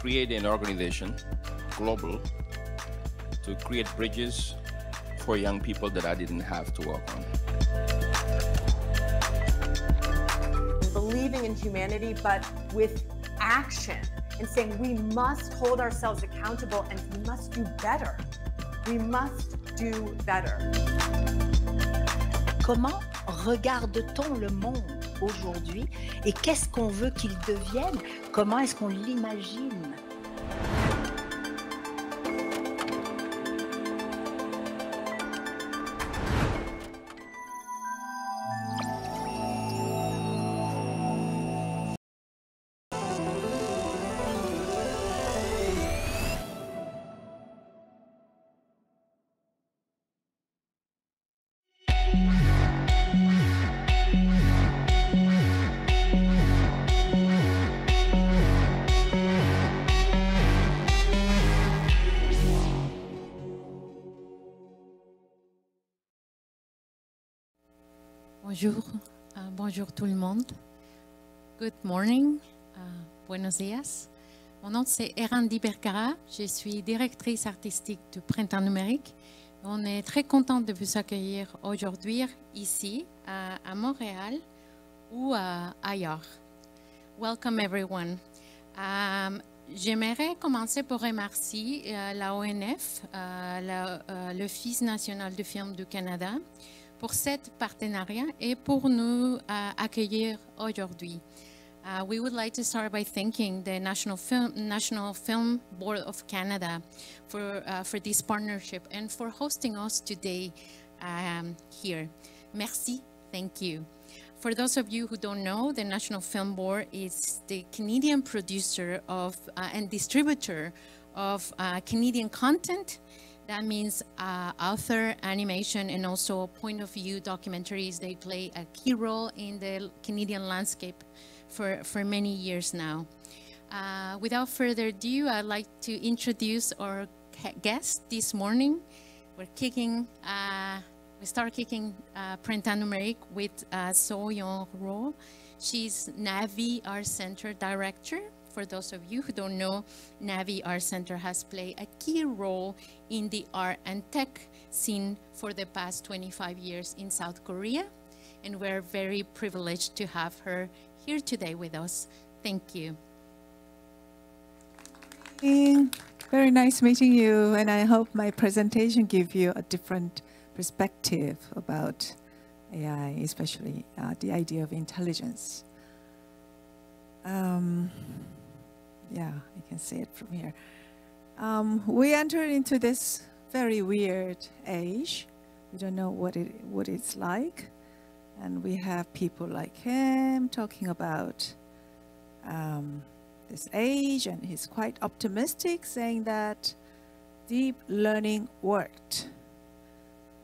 create an organization, global, to create bridges for young people that I didn't have to work on. Believing in humanity, but with action, and saying we must hold ourselves accountable and we must do better. We must do better. Comment regarde-t-on le monde aujourd'hui et qu'est-ce qu'on veut qu'il devienne? Comment est-ce qu'on l'imagine? Bonjour, bonjour tout le monde. Good morning, buenos días. Mon nom c'est Erandi Berkara, je suis directrice artistique du Printemps numérique. On est très content de vous accueillir aujourd'hui ici à Montréal ou ailleurs. Welcome everyone. J'aimerais commencer par remercier la ONF, l'Office national du film du Canada, pour cet partenariat et pour nous accueillir aujourd'hui. We would like to start by thanking the National Film Board of Canada for this partnership and for hosting us today here. Merci, thank you. For those of you who don't know, the National Film Board is the Canadian producer of and distributor of Canadian content. That means author, animation, and also point-of-view documentaries. They play a key role in the Canadian landscape for many years now. Without further ado, I'd like to introduce our guest this morning. We start kicking Printemps numérique with Soh Yeong Roh. She's Nabi Art Center Director. For those of you who don't know, Nabi Art Center has played a key role in the art and tech scene for the past 25 years in South Korea. And we're very privileged to have her here today with us. Thank you. Very nice meeting you, and I hope my presentation gives you a different perspective about AI, especially the idea of intelligence. Yeah, you can see it from here. We entered into this very weird age. We don't know what it's like. And we have people like him talking about this age, and he's quite optimistic, saying that deep learning worked.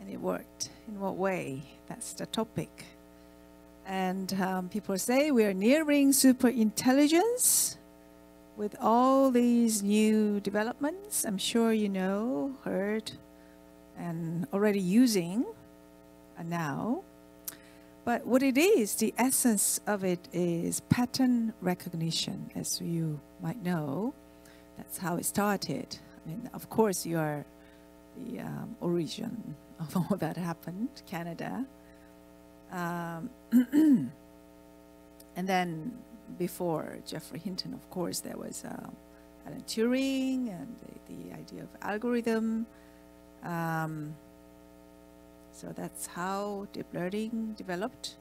And it worked. In what way? That's the topic. And people say we are nearing super intelligence. With all these new developments, I'm sure you know, heard, and already using now. But what it is, the essence of it is pattern recognition, as you might know. That's how it started. I mean, of course, you are the origin of all that happened, Canada. And then before Geoffrey Hinton, of course, there was Alan Turing and the idea of algorithm. So that's how deep learning developed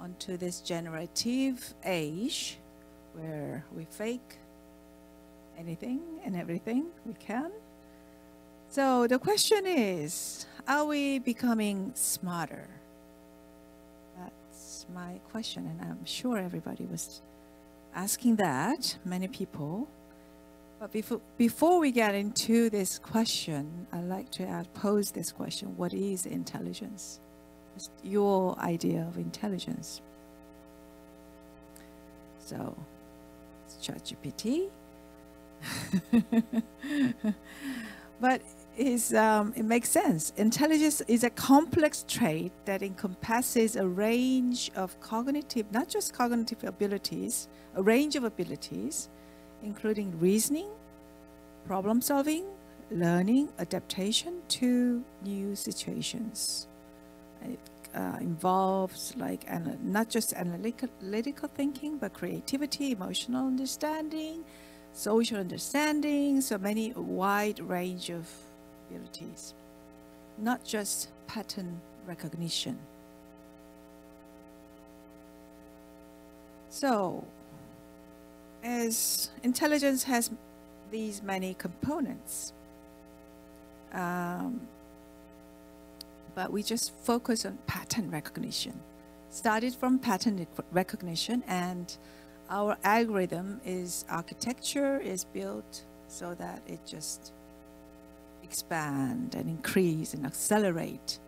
onto this generative age where we fake anything and everything we can. So the question is, are we becoming smarter? That's my question, and I'm sure everybody was asking that, many people. But before we get into this question, I'd like to pose this question: what is intelligence? What's your idea of intelligence? So, it's ChatGPT. But it makes sense. Intelligence is a complex trait that encompasses a range of cognitive, not just cognitive abilities, a range of abilities, including reasoning, problem solving, learning, adaptation to new situations. It involves like not just analytical thinking, but creativity, emotional understanding, social understanding, so many wide range of abilities, not just pattern recognition. So, as intelligence has these many components, but we just focus on pattern recognition. Started from pattern recognition, and our algorithm architecture is built so that it just expand and increase and accelerate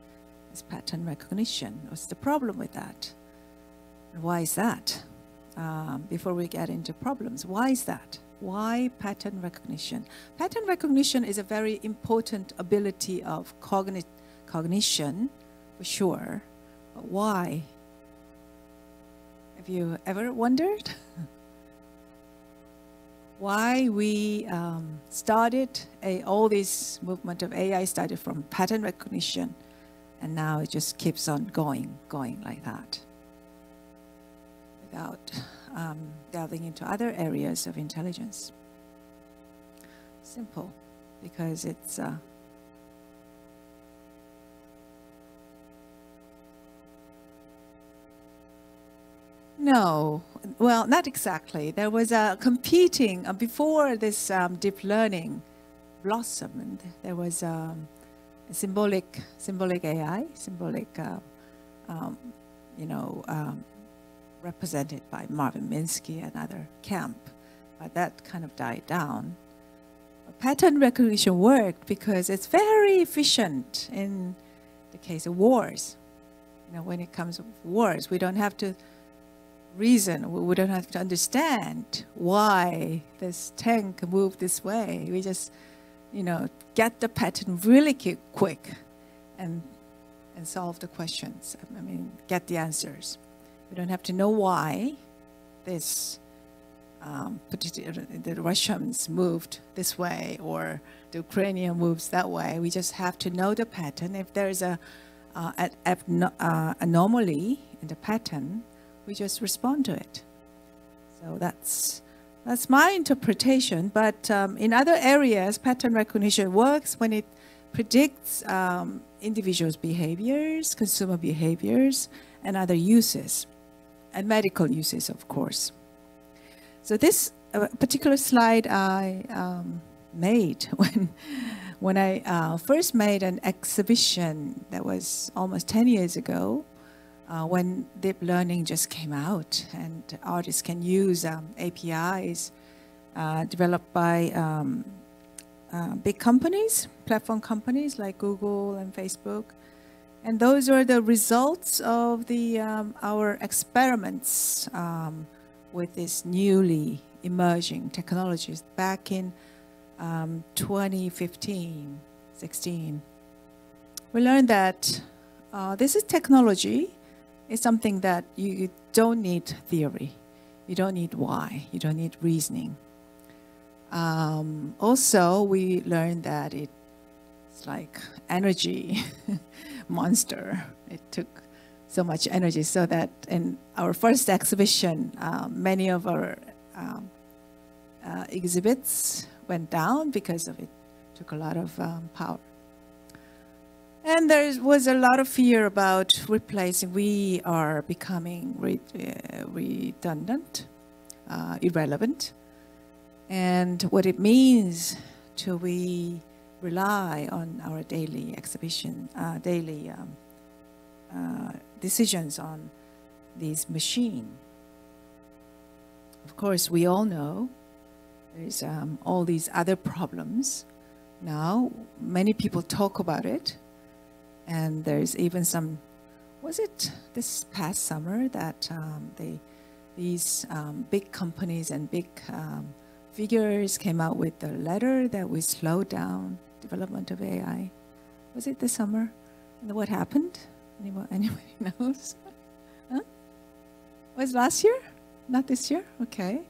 this pattern recognition. What's the problem with that? And why is that? Before we get into problems, why is that? Why pattern recognition? Pattern recognition is a very important ability of cognition, for sure. But why? Have you ever wondered? Why we started all this movement of AI started from pattern recognition, and now it just keeps on going like that, without delving into other areas of intelligence. Simple, because it's no, well, not exactly. There was a competing before this deep learning blossomed. There was symbolic AI, represented by Marvin Minsky and other camp, but that kind of died down. Pattern recognition worked because it's very efficient in the case of wars. When it comes to wars, we don't have to reason, we don't have to understand why this tank moved this way. We just, get the pattern really quick and solve the questions. I mean, get the answers. We don't have to know why this the Russians moved this way or the Ukrainian moves that way. We just have to know the pattern. If there is an anomaly in the pattern, we just respond to it. So that's my interpretation. But in other areas, pattern recognition works when it predicts individuals' behaviors, consumer behaviors, and other uses, and medical uses, of course. So this particular slide I made when I first made an exhibition that was almost 10 years ago, when deep learning just came out and artists can use APIs developed by big companies, platform companies like Google and Facebook. And those are the results of our experiments with these newly emerging technologies back in 2015, 16. We learned that this is technology. It's something that you don't need theory. You don't need why. You don't need reasoning. Also, we learned that it's like energy monster. It took so much energy, so that in our first exhibition, many of our exhibits went down because of it. Took a lot of power. And there was a lot of fear about replacing. We are becoming redundant, irrelevant. And what it means to we rely on our daily exhibition, daily decisions on these machines. Of course, we all know there's all these other problems. Now, many people talk about it. And there's even some, was it this past summer that these big companies and big figures came out with a letter that we slow down development of AI? Was it this summer? And what happened? Anybody knows? Huh? Was last year? Not this year? Okay.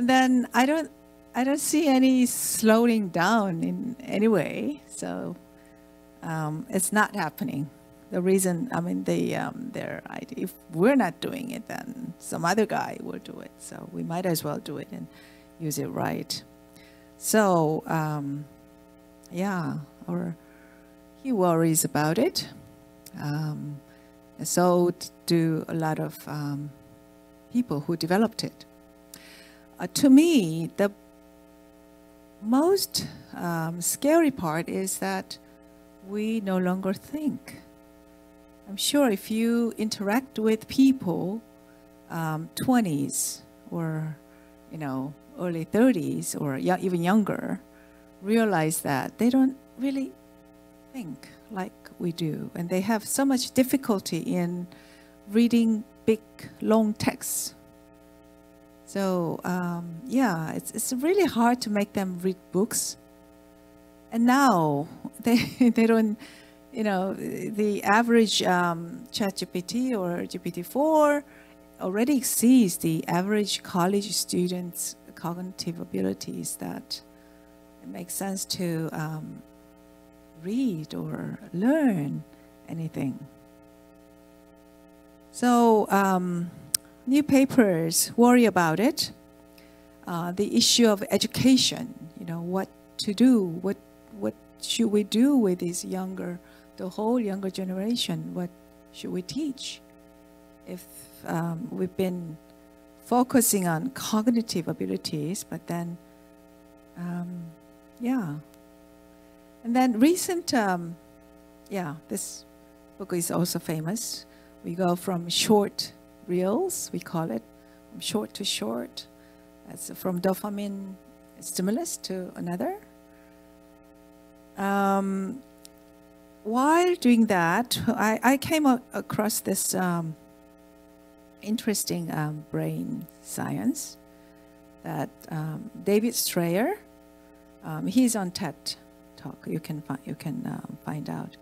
And then I don't see any slowing down in any way. So it's not happening. The reason, I mean, their idea, if we're not doing it, then some other guy will do it. So we might as well do it and use it right. So, yeah, he worries about it. So do a lot of people who developed it. To me, the most scary part is that we no longer think. I'm sure if you interact with people, 20s or, you know, early 30s or even younger, realize that they don't really think like we do. And they have so much difficulty in reading big, long texts. So, yeah, it's really hard to make them read books. And now they don't, you know, the average ChatGPT or GPT-4 already exceeds the average college student's cognitive abilities, that it makes sense to read or learn anything. So new papers worry about it. The issue of education, you know, what to do, what should we do with these the whole younger generation? What should we teach? If we've been focusing on cognitive abilities, but then, yeah. And then recent, yeah, this book is also famous. We go from short reels, we call it, from short to short. That's from dopamine stimulus to another. While doing that, I came across this interesting brain science that David Strayer, he's on TED Talk. You can find out.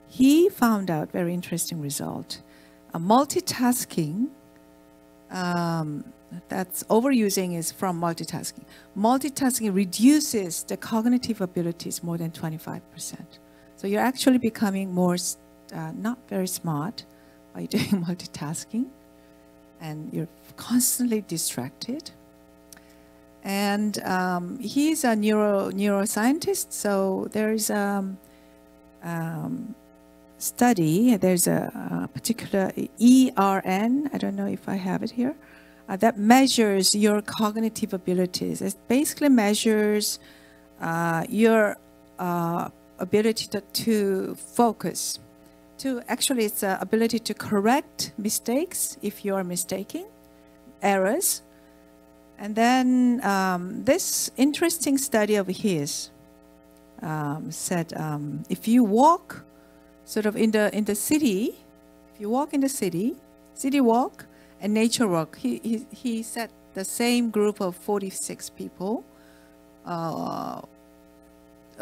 He found out very interesting result. Multitasking. That's overusing is from multitasking. Multitasking reduces the cognitive abilities more than 25%. So you're actually becoming more not very smart by doing multitasking, and you're constantly distracted. And he's a neuroscientist, so there's a study. There's a particular ERN. I don't know if I have it here. That measures your cognitive abilities. It basically measures your ability to focus. Actually, it's the ability to correct mistakes if you are mistaking, errors. And then this interesting study of his said if you walk sort of in the city, if you walk in the city walk and nature walk, he said the same group of 46 people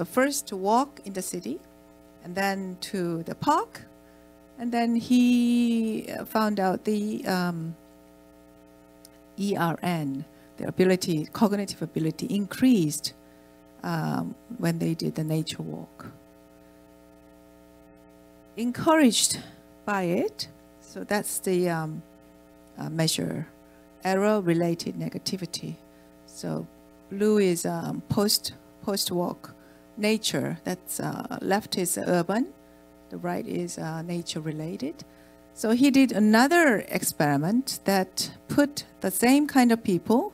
first to walk in the city and then to the park, and then he found out the ERN, their ability, cognitive ability increased when they did the nature walk. Encouraged by it, so that's the measure, error-related negativity. So blue is post-walk nature, that's left is urban, the right is nature-related. So he did another experiment that put the same kind of people,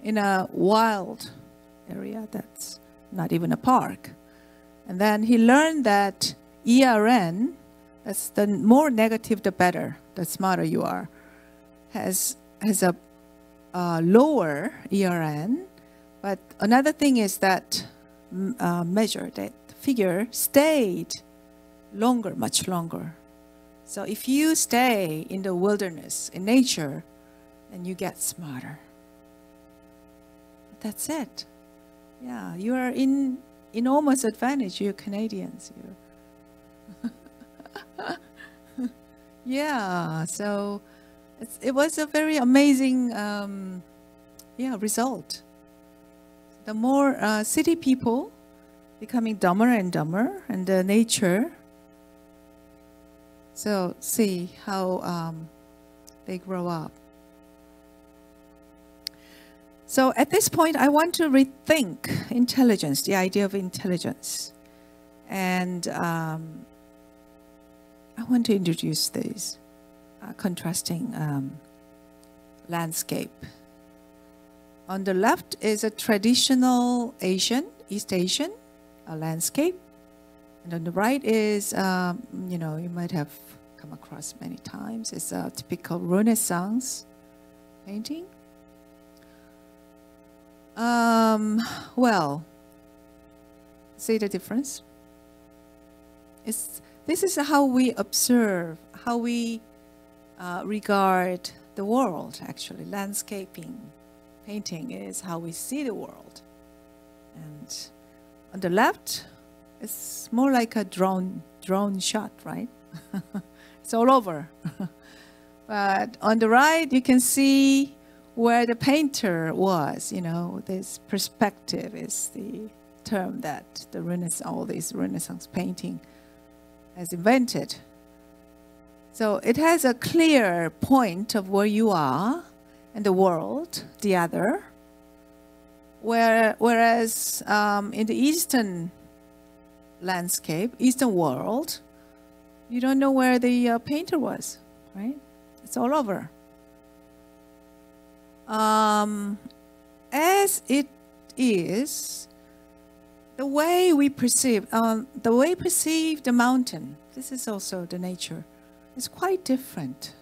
in a wild area that's not even a park. And then he learned that ERN, that's the more negative the better, the smarter you are, has a lower ERN. But another thing is that measure, that figure stayed longer, much longer. So if you stay in the wilderness, in nature, then you get smarter. That's it. Yeah, you are in enormous advantage. You're Canadians. Yeah, so it was a very amazing result. The more city people becoming dumber and dumber, and the nature. So see how they grow up. So at this point, I want to rethink intelligence, the idea of intelligence. And I want to introduce this contrasting landscape. On the left is a traditional East Asian landscape. And on the right is, you know, you might have come across many times, it's a typical Renaissance painting. Well, see the difference? This is how we observe, how we regard the world, actually. Landscaping, painting is how we see the world. And on the left, it's more like a drone shot, right? It's all over. But on the right, you can see where the painter was. You know, this perspective is the term that the all these Renaissance painting has invented. So it has a clear point of where you are and the world, the other. Whereas in the Eastern landscape, Eastern world, you don't know where the painter was, right? It's all over. As it is, the way we perceive the mountain, this is also the nature, is quite different.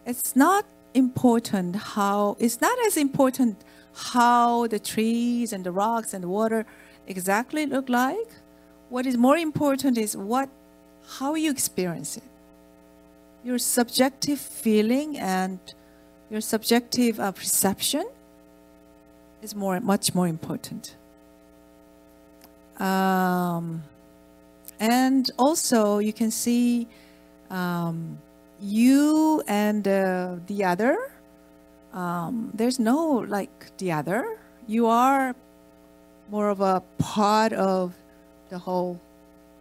It's not important it's not as important how the trees and the rocks and the water exactly look like. What is more important is how you experience it. Your subjective feeling and your subjective perception is much more important. And also you can see you and the other. There's no like the other. You are more of a part of the whole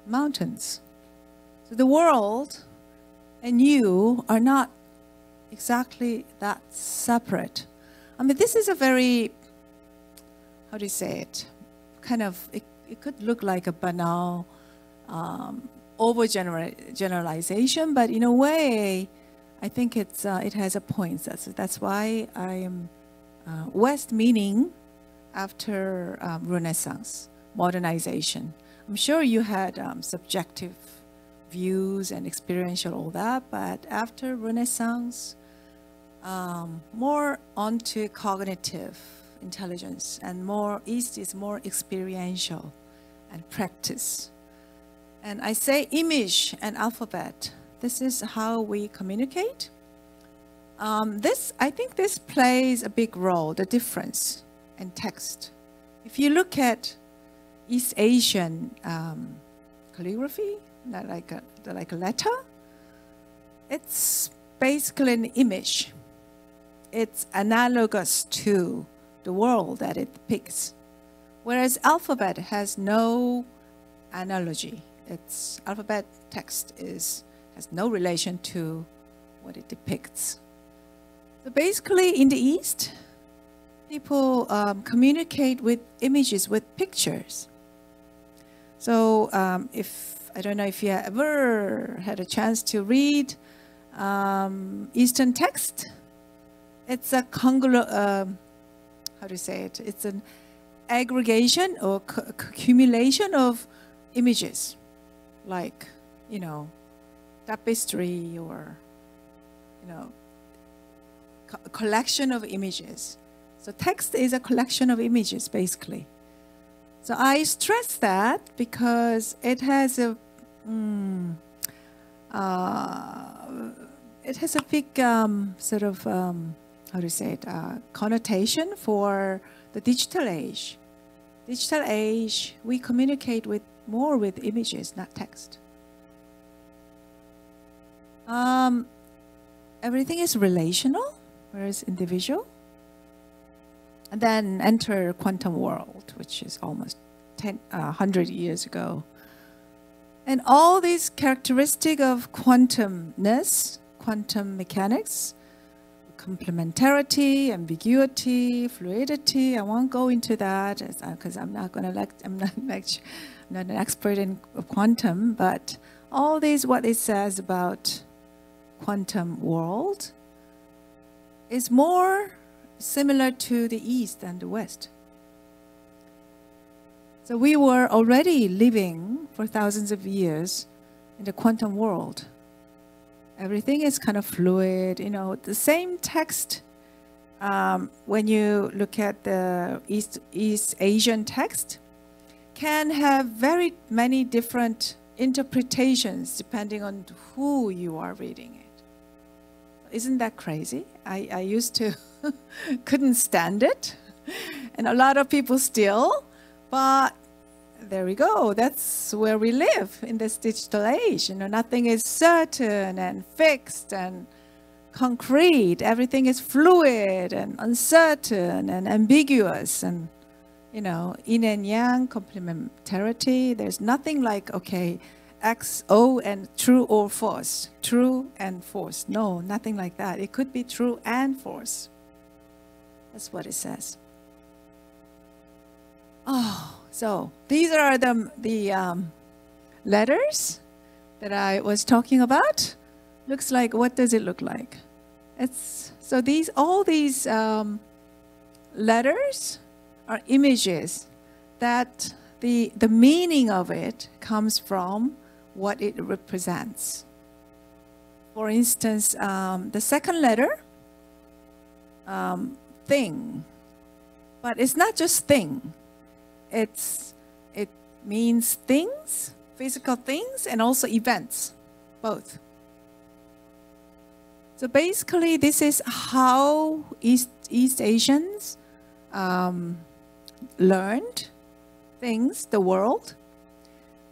mountains. So the world and you are not exactly that separate. I mean, this is a very, how do you say it? Kind of, it could look like a banal overgeneralization, but in a way, I think it has a point. That's why I am West meaning after Renaissance, modernization. I'm sure you had subjective views and experiential all that, but after Renaissance, more onto cognitive intelligence, and more East is more experiential and practice. And I say image and alphabet. This is how we communicate. I think this plays a big role, the difference in text. If you look at East Asian calligraphy, like a letter, it's basically an image. It's analogous to the world that it depicts. Whereas alphabet has no analogy. Its alphabet text has no relation to what it depicts. So basically in the East, people communicate with images, with pictures. So I don't know if you ever had a chance to read Eastern text. It's a how do you say it? It's an aggregation or accumulation of images, like, you know, tapestry or, you know, a collection of images. So text is a collection of images, basically. So I stress that because it has a big sort of how do you say it, connotation for the digital age. Digital age, we communicate more with images, not text. Everything is relational, whereas individual. and then enter quantum world, which is almost 100 years ago. And all these characteristics of quantumness, quantum mechanics, complementarity, ambiguity, fluidity. I won't go into that because I'm not an expert in quantum, but all these, what it says about quantum world is more similar to the East than the West. So we were already living for thousands of years in the quantum world. Everything is kind of fluid, you know, the same text. When you look at the East Asian text, can have very many different interpretations depending on who you are reading it. Isn't that crazy? I used to couldn't stand it, and a lot of people still, but there we go. That's where we live in this digital age. You know, nothing is certain and fixed and concrete. Everything is fluid and uncertain and ambiguous, and you know, yin and yang, complementarity. There's nothing like, okay, X, O, and true or false. True and false. No, nothing like that. It could be true and false. That's what it says. Oh, so these are the letters that I was talking about. Looks like, what does it look like? It's so all these letters are images that the meaning of it comes from what it represents. For instance, the second letter, thing, but it's not just thing. It means things, physical things, and also events, both. So basically, this is how East Asians learned things, the world,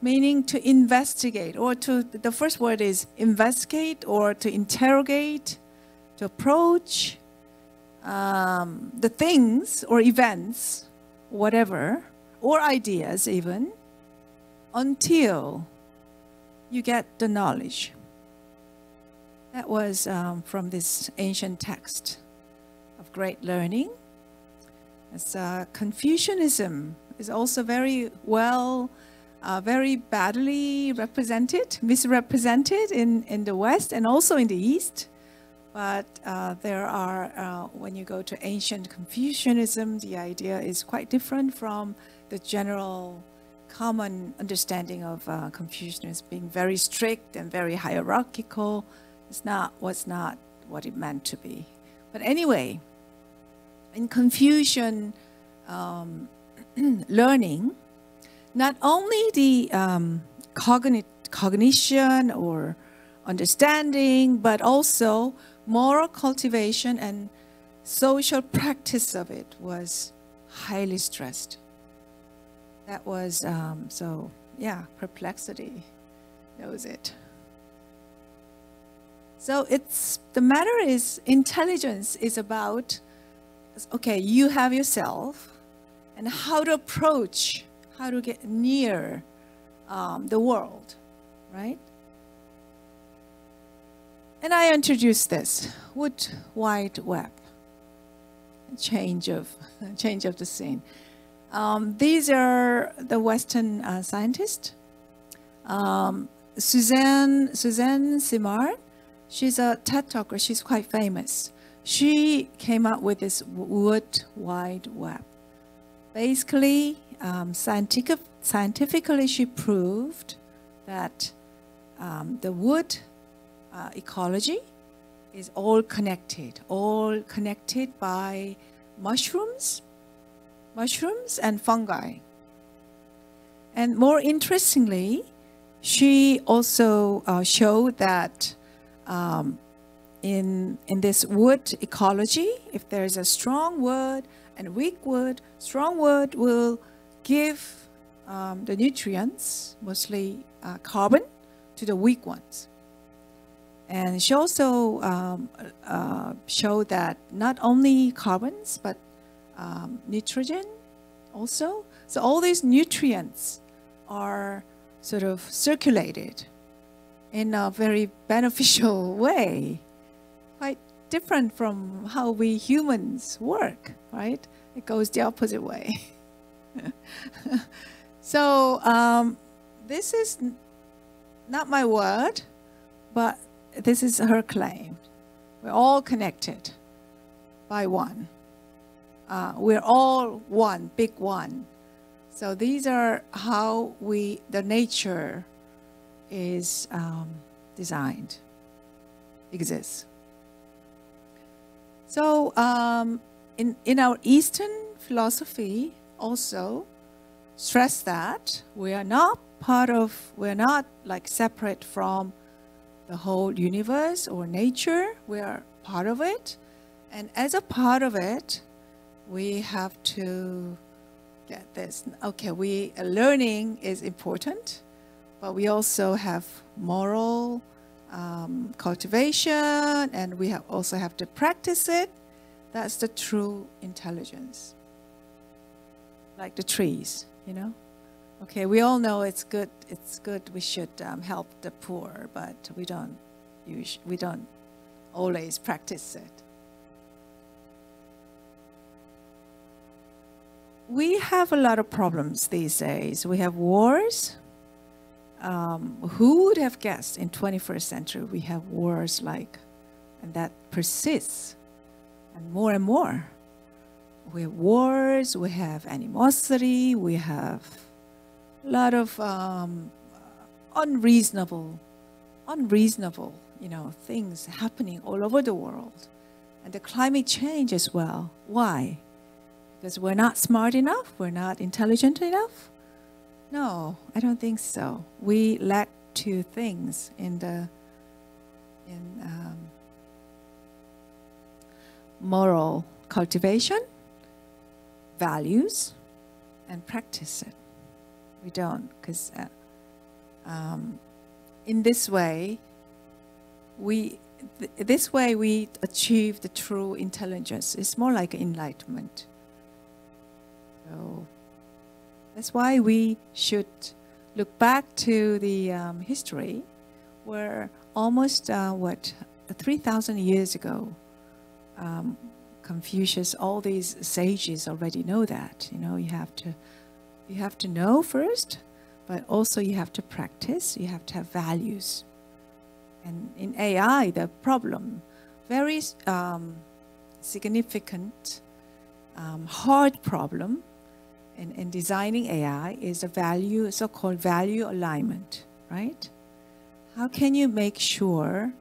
meaning to investigate, or the first word is investigate, or to interrogate, to approach the things or events, whatever, or ideas even, until you get the knowledge. That was from this ancient text of great learning. As Confucianism is also very well, very badly misrepresented in the West and also in the East. But there are, when you go to ancient Confucianism, the idea is quite different from the general common understanding of Confucianism being very strict and very hierarchical. Was not what it meant to be. But anyway, in Confucian learning, not only the cognition or understanding, but also moral cultivation and social practice of it was highly stressed. That was, so yeah, perplexity knows it. So the matter is, intelligence is about, okay, you have yourself and how to approach, how to get near the world, right? And I introduced this, Wood Wide Web, change of the scene. These are the Western scientists. Suzanne Simard, she's a TED talker, she's quite famous. She came up with this Wood Wide Web. Basically, scientifically she proved that the wood ecology is all connected by mushrooms and fungi. And more interestingly, she also showed that in this wood ecology, if there is a strong wood and weak wood, strong wood will give the nutrients, mostly carbon, to the weak ones. And she also showed that not only carbons, but nitrogen also. So all these nutrients are sort of circulated in a very beneficial way, quite different from how we humans work, right? It goes the opposite way. So this is not my word, but this is her claim. We're all connected by one. We're all one, big one. So these are how the nature is designed, exists. So in our Eastern philosophy also stress that we are not we're not like separate from the whole universe or nature. We are part of it. And as a part of it, we have to get this. Okay, learning is important, but we also have moral cultivation, and we also have to practice it. That's the true intelligence. Like the trees, you know. Okay, we all know it's good. We should help the poor, but we don't always practice it. We have a lot of problems these days. We have wars. Who would have guessed in 21st century we have wars and that persists, and more. We have wars, we have animosity, we have a lot of unreasonable, things happening all over the world. And the climate change as well. Why? Because we're not smart enough? We're not intelligent enough? No, I don't think so. We lack two things in moral cultivation, values, and practice it. We don't, because in this way we achieve the true intelligence. It's more like enlightenment. So that's why we should look back to the history, where almost 3,000 years ago, Confucius, all these sages already know that. You know, you have to know first, but also you have to practice. You have to have values. And in AI, the problem, very significant, hard problem in designing AI is a value, so-called value alignment, right? How can you make sure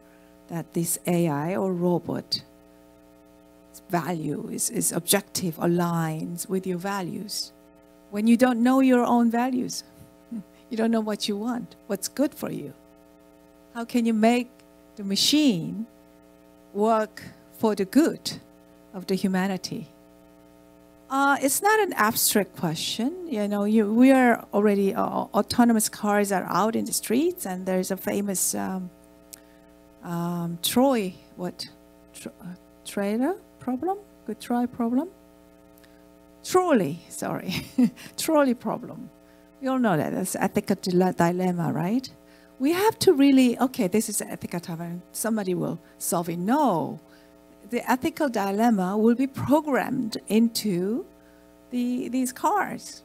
that this AI or robot value is objective, aligns with your values? When you don't know your own values, you don't know what you want, what's good for you. How can you make the machine work for the good of the humanity? It's not an abstract question. You know, we are already, autonomous cars are out in the streets, and there's a famous trolley problem. We all know that. That's ethical dilemma, right? We have to really, okay, this is an ethical dilemma. Somebody will solve it. No. The ethical dilemma will be programmed into these cars.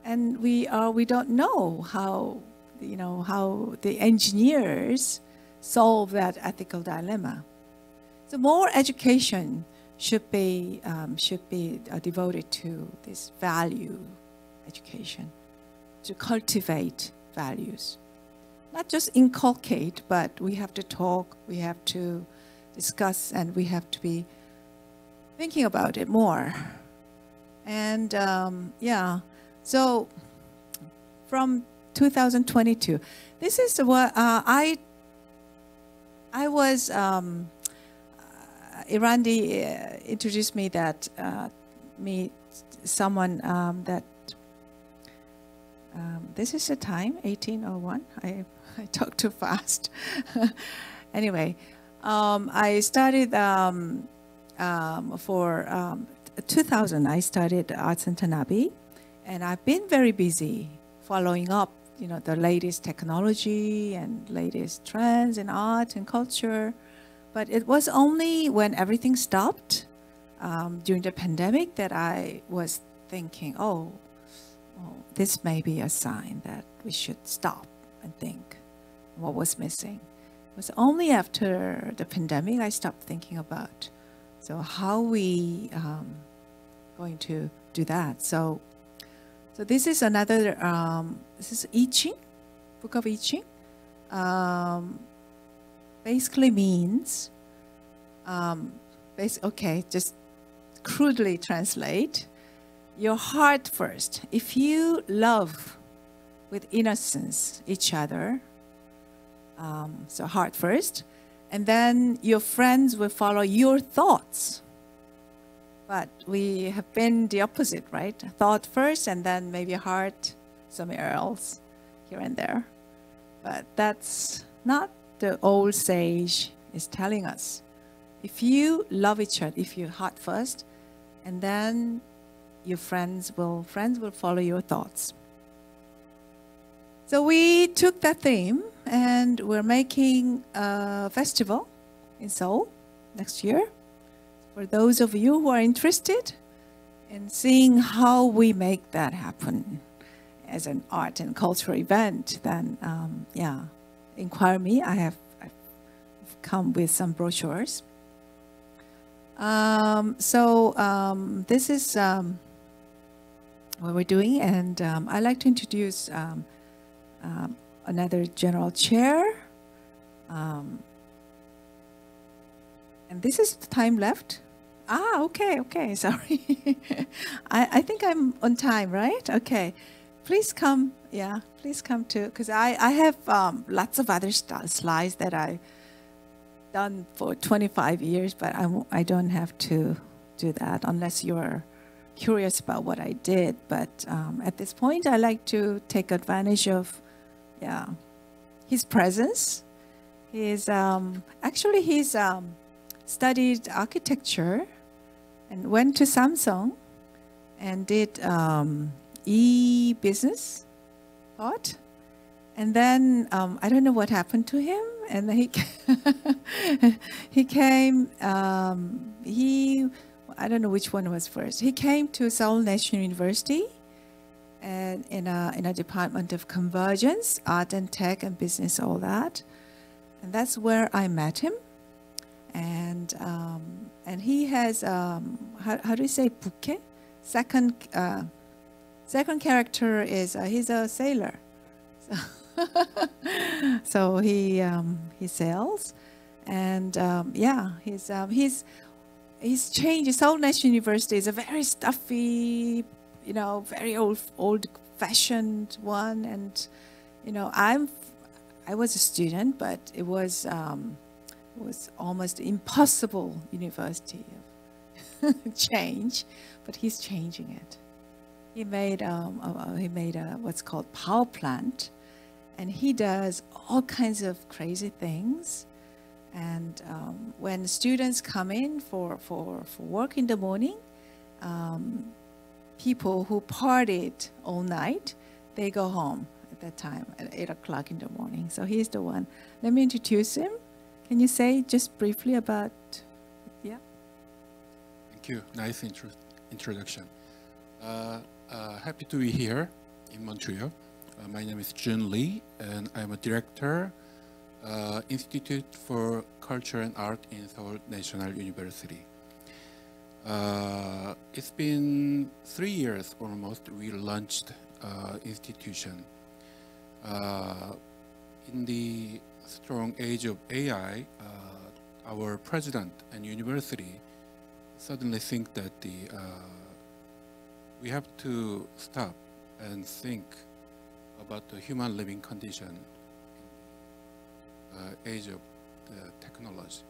And we don't know how the engineers solve that ethical dilemma. So more education should be devoted to this value education, to cultivate values. Not just inculcate, but we have to talk, we have to discuss, and we have to be thinking about it more. And yeah, so from 2022, this is what I was, Irandi introduced me that, someone that, this is the time, 1801. I talk too fast. Anyway, I started 2000, I started Art Center Nabi, and I've been very busy following up, you know, the latest technology and latest trends in art and culture. But it was only when everything stopped during the pandemic that I was thinking, oh, this may be a sign that we should stop and think what was missing. It was only after the pandemic I stopped thinking about, so how we going to do that. So this is another, this is I Ching, Book of I Ching. Basically means, okay, just crudely translate, your heart first. If you love with innocence each other, so heart first, and then your friends will follow your thoughts. But we have been the opposite, right? Thought first, and then maybe heart somewhere else, here and there. But that's not the old sage is telling us. If you love each other, if you heart first, and then your friends will follow your thoughts. So we took that theme, and we're making a festival in Seoul next year. For those of you who are interested in seeing how we make that happen as an art and cultural event, then yeah, inquire me. I've come with some brochures. This is what we're doing, and I'd like to introduce another general chair. And this is the time left. Okay, sorry. I think I'm on time, right? Okay. Please come, yeah, please come too, because I have lots of other slides that I've done for 25 years, but I don't have to do that unless you're curious about what I did. But at this point, I like to take advantage of, yeah, his presence. He's studied architecture and went to Samsung and did e-business part. And then I don't know what happened to him. And he came, I don't know which one was first. He came to Seoul National University and in a department of convergence, art and tech and business, all that. And that's where I met him. And he has, how do you say, bouquet? Second character is, he's a sailor. So he sails, and yeah, he's changed. Seoul National University is a very stuffy, you know, very old-fashioned one, and you know, I was a student, but it was almost impossible university of change, but he's changing it. He made a what's called power plant, and he does all kinds of crazy things. And when students come in for work in the morning, people who partied all night, they go home at that time at 8 o'clock in the morning. So he's the one. Let me introduce him. Can you say just briefly about, yeah? Thank you. Nice introduction. Happy to be here in Montreal. My name is Jun Lee, and I'm a director, Institute for Culture and Art in Seoul National University. It's been 3 years almost. We launched institution. In the strong age of AI, our president and university suddenly think that we have to stop and think about the human living condition in the age of the technology.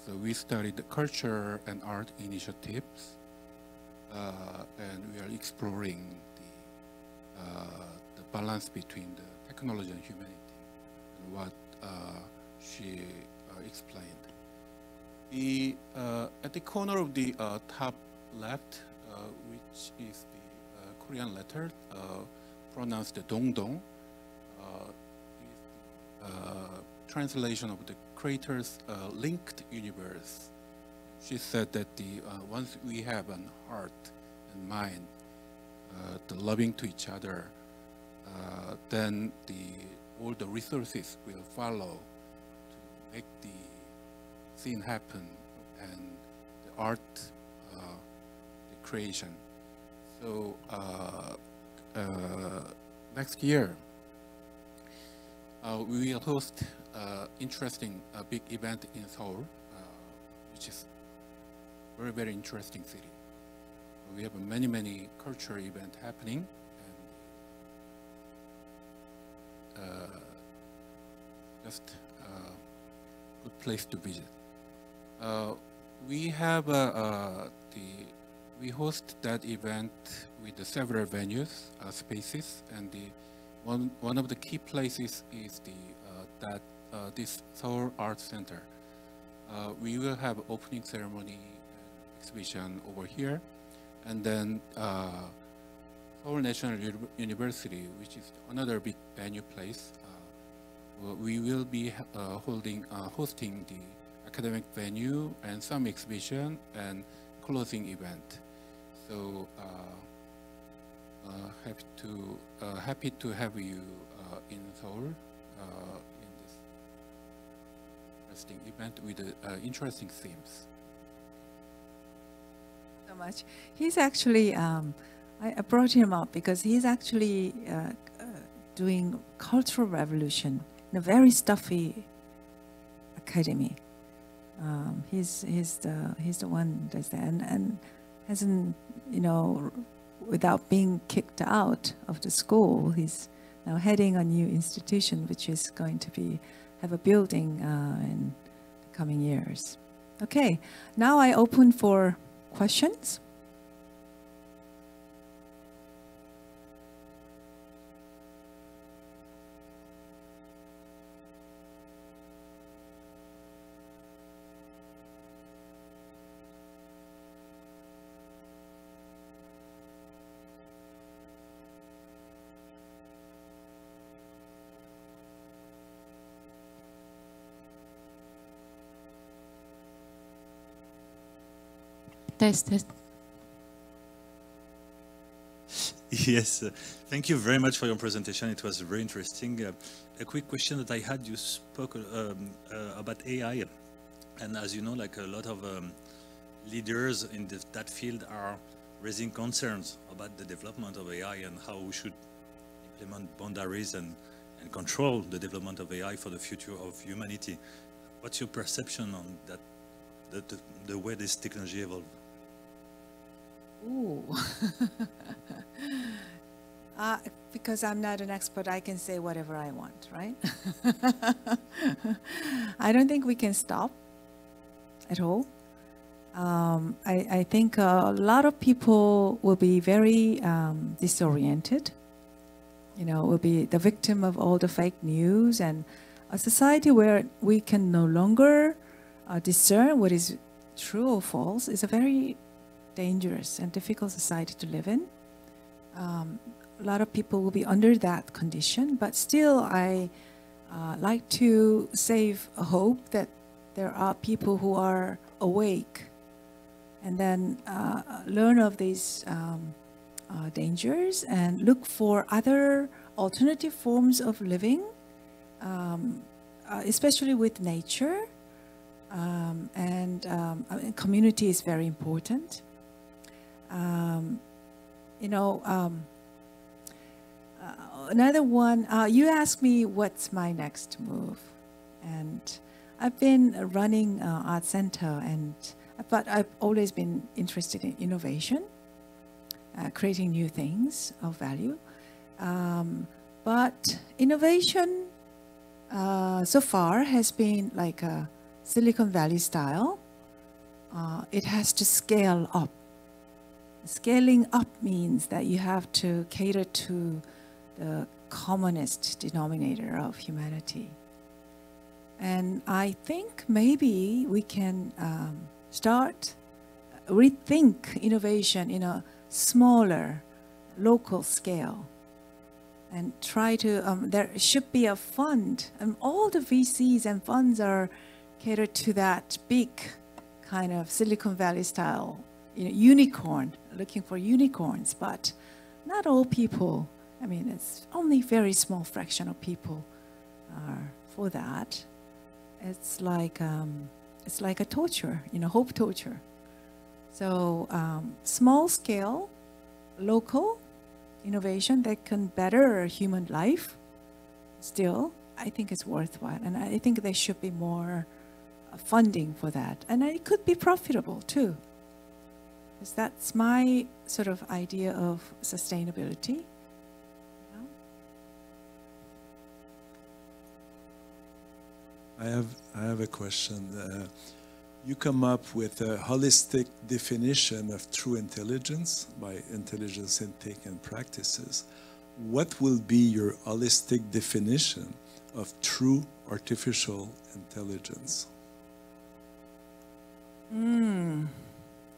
So we started the culture and art initiatives, and we are exploring the balance between the technology and humanity, and what she explained. At the corner of the top left, which is the Korean letter pronounced Dongdong, is the translation of the creator's linked universe. She said that once we have an heart and mind, the loving to each other, then all the resources will follow to make the scene happen, and the art, the creation. So next year, we will host interesting big event in Seoul, which is very, very interesting city. We have many cultural events happening, and just a good place to visit. We have we host that event with the several venues, spaces, and one of the key places is this Seoul Art Center. We will have opening ceremony and exhibition over here, and then Seoul National University, which is another big venue place. We will be hosting the academic venue and some exhibition and closing event. So happy to have you in Seoul in this interesting event with interesting themes. So much. He's actually, I brought him up because he's actually doing cultural revolution in a very stuffy academy. He's the one who does that, and hasn't, without being kicked out of the school, he's now heading a new institution which is going to have a building in the coming years. Okay, now I open for questions. Test. Yes, thank you very much for your presentation. It was very interesting. A quick question that I had, you spoke about AI. And as you know, like a lot of leaders in that field are raising concerns about the development of AI and how we should implement boundaries and control the development of AI for the future of humanity. What's your perception on that, the way this technology evolves? Ooh. Because I'm not an expert, I can say whatever I want, right? I don't think we can stop at all. I think a lot of people will be very disoriented, will be the victim of all the fake news, and a society where we can no longer discern what is true or false is a very dangerous and difficult society to live in. A lot of people will be under that condition, but still I like to save a hope that there are people who are awake and then learn of these dangers and look for other alternative forms of living, especially with nature, and community is very important. Another one, you asked me what's my next move, and I've been running art center, but I've always been interested in innovation, creating new things of value. But innovation so far has been like a Silicon Valley style. It has to scale up. Scaling up means that you have to cater to the commonest denominator of humanity. And I think maybe we can start rethink innovation in a smaller, local scale. And try to, there should be a fund. And all the VCs and funds are catered to that big kind of Silicon Valley style, unicorn, looking for unicorns. But not all people, I mean, it's only very small fraction of people are for that. It's like a torture, hope torture. So small scale, local innovation that can better human life, still, I think it's worthwhile. And I think there should be more funding for that. And it could be profitable too. Because that's my sort of idea of sustainability. I have a question. You come up with a holistic definition of true intelligence by intelligence intake and practices. What will be your holistic definition of true artificial intelligence?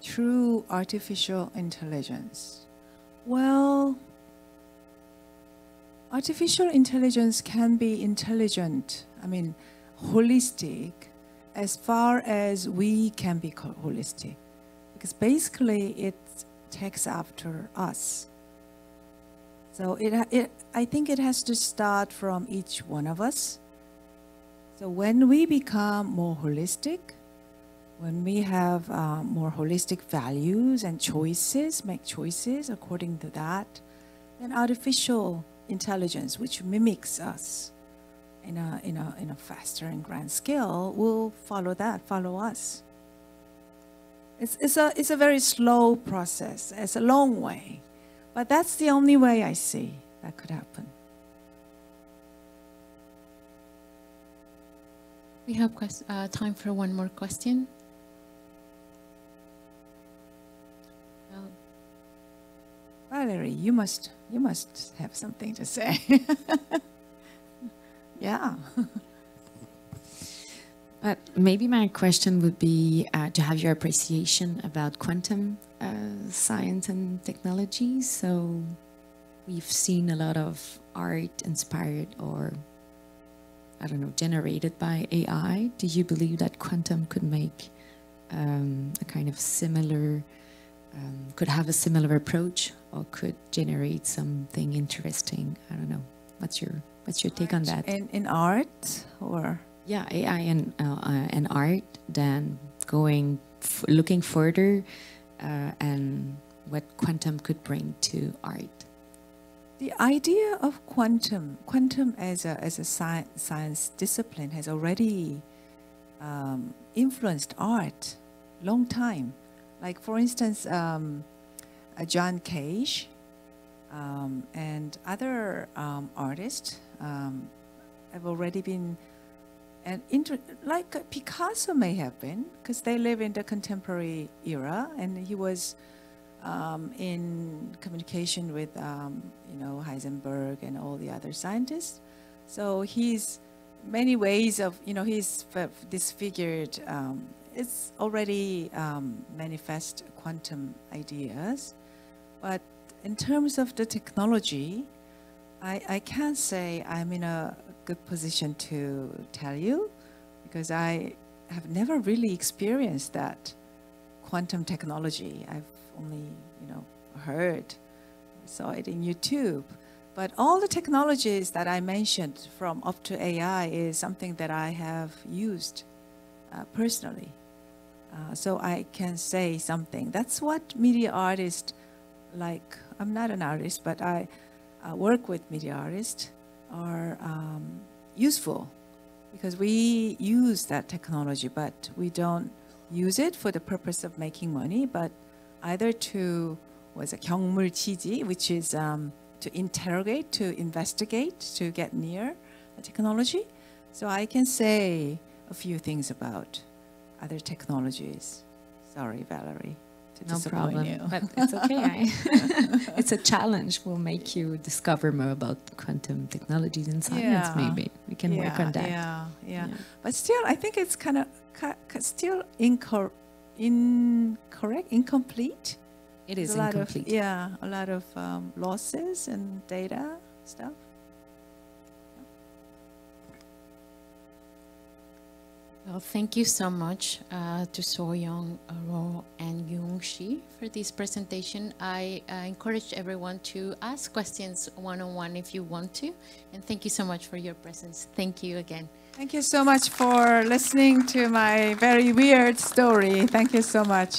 True artificial intelligence. Well, artificial intelligence can be intelligent, holistic, as far as we can be holistic. Because basically it takes after us. So I think it has to start from each one of us. So when we become more holistic, when we have more holistic values and choices, make choices according to that, then artificial intelligence, which mimics us in a faster and grand scale, will follow us. It's a very slow process. It's a long way, but that's the only way I see that could happen. We have time for one more question. Valerie, you must have something to say. Yeah. But maybe my question would be to have your appreciation about quantum science and technology. So we've seen a lot of art inspired or, I don't know, generated by AI. Do you believe that quantum could make a kind of similar, could have a similar approach, or could generate something interesting? I don't know. What's your take on that? In art, or? Yeah, AI and art, then looking further and what quantum could bring to art. The idea of quantum as a science discipline has already influenced art long time. Like, for instance, John Cage and other artists have already been, like Picasso may have been, because they live in the contemporary era, and he was in communication with Heisenberg and all the other scientists. So he's many ways of, he's disfigured. It's already manifest quantum ideas, but in terms of the technology, I can't say I'm in a good position to tell you, because I have never really experienced that quantum technology. I've only, heard, saw it in YouTube. But all the technologies that I mentioned, from up to AI, is something that I have used personally. So I can say something. That's what media artists, like, I'm not an artist, but I work with media artists, are useful, because we use that technology, but we don't use it for the purpose of making money, but either to, 경물치지, which is to interrogate, to investigate, to get near the technology. So I can say a few things about other technologies. Sorry, Valerie, to No disappoint problem, you. but it's okay. It's a challenge. We'll make you discover more about quantum technologies in science, maybe. We can work on that. Yeah. But still, I think it's kind of still incomplete. It is A lot of, incomplete. yeah, a lot of losses and data stuff. Well, thank you so much to Soh Yeong Roh and Young Shi for this presentation. I encourage everyone to ask questions one-on-one if you want to. And thank you so much for your presence. Thank you again. Thank you so much for listening to my very weird story. Thank you so much.